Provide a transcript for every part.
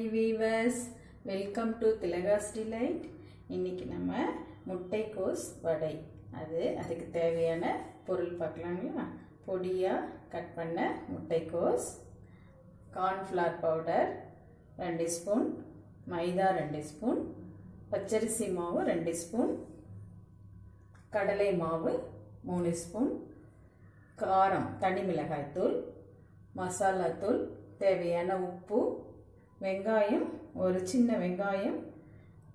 Hi viewers, welcome to Tilaga's Delight. இன்னைக்கு நம்ம முட்டைக்கோஸ் வடை அதுக்கு தேவையான பொருள் பார்க்கலாங்களா. பொடியா கட் பண்ண முட்டைக்கோஸ், கார்ன்ஃப்ளவர் பவுடர் 2 ஸ்பூன், மைதா 2 ஸ்பூன், பச்சரிசி மாவு 2 ஸ்பூன், கடலை மாவு 3 ஸ்பூன், காரம் தனி மிளகாய் தூள், மசாலா தூள், தேவையான உப்பு, வெங்காயம் ஒரு சின்ன வெங்காயம்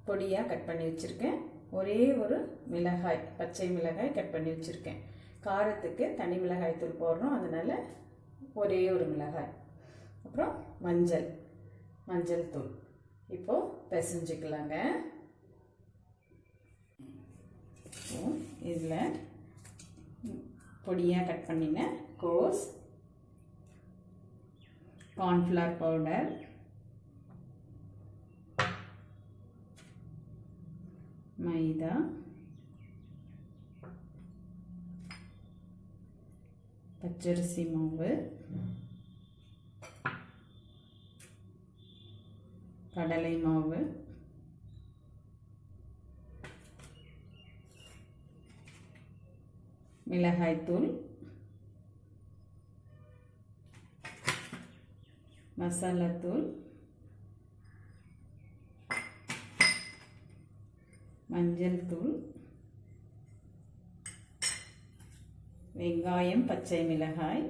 பொடியாக கட் பண்ணி வச்சுருக்கேன், ஒரே ஒரு மிளகாய் பச்சை மிளகாய் கட் பண்ணி வச்சுருக்கேன். காரத்துக்கு தனி மிளகாய் தூள் போடுறோம், அதனால் ஒரே ஒரு மிளகாய். அப்புறம் மஞ்சள் தூள். இப்போது பிசைஞ்சிக்கலாங்க. இதில் பொடியாக கட் பண்ணின கோஸ், கார்ன்ஃப்ளவர் பவுடர், மைதா, பச்சரிசி மாவு, கடலை மாவு, மிளகாய்த்தூள், மசாலா தூள், மஞ்சள் தூள், வெங்காயம் பச்சை மிளகாய்,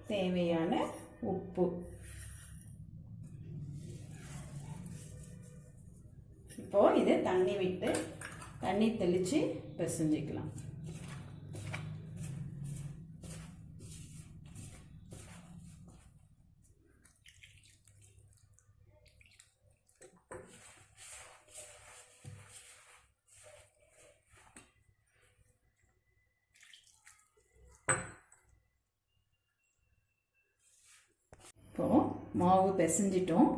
தேவையான உப்பு. இப்போ இதை தண்ணி தெளித்து பிசைஞ்சிக்கலாம். இப்போது மாவு பிசைஞ்சிட்டோம்.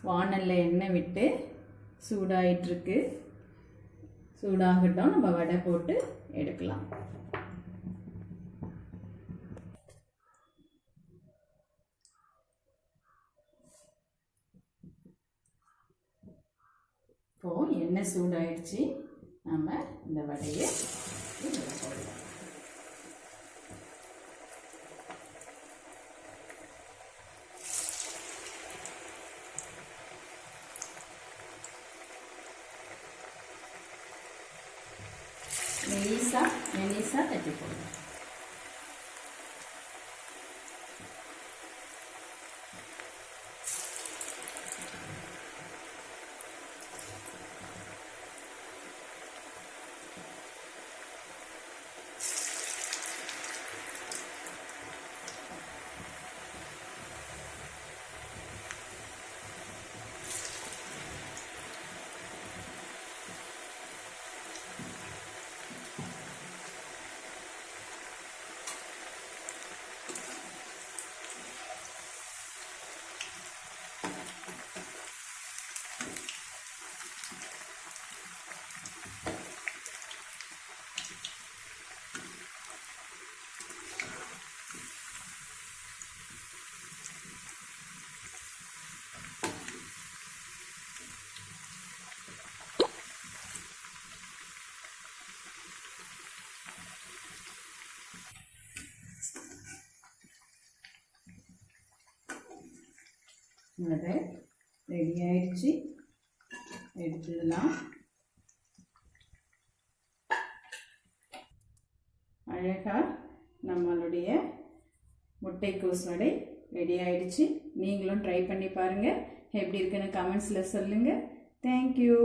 வாணலில் எண்ணெய் விட்டு சூடாயிட்ருக்கு. சூடாகட்டும், நம்ம வடை போட்டு எடுக்கலாம். இப்போது எண்ணெய் சூடாயிடுச்சு, நம்ம இந்த வடையை போடலாம். மெலிசா தட்டி போடுங்க. அது ரெடி ஆயிடுச்சு, எடுத்துடலாம். அழகாக நம்மளுடைய முட்டைக்கோஸ் வடை ரெடி ஆயிடுச்சு. நீங்களும் ட்ரை பண்ணி பாருங்கள். எப்படி இருக்குன்னு கமெண்ட்ஸில் சொல்லுங்கள். தேங்க்யூ.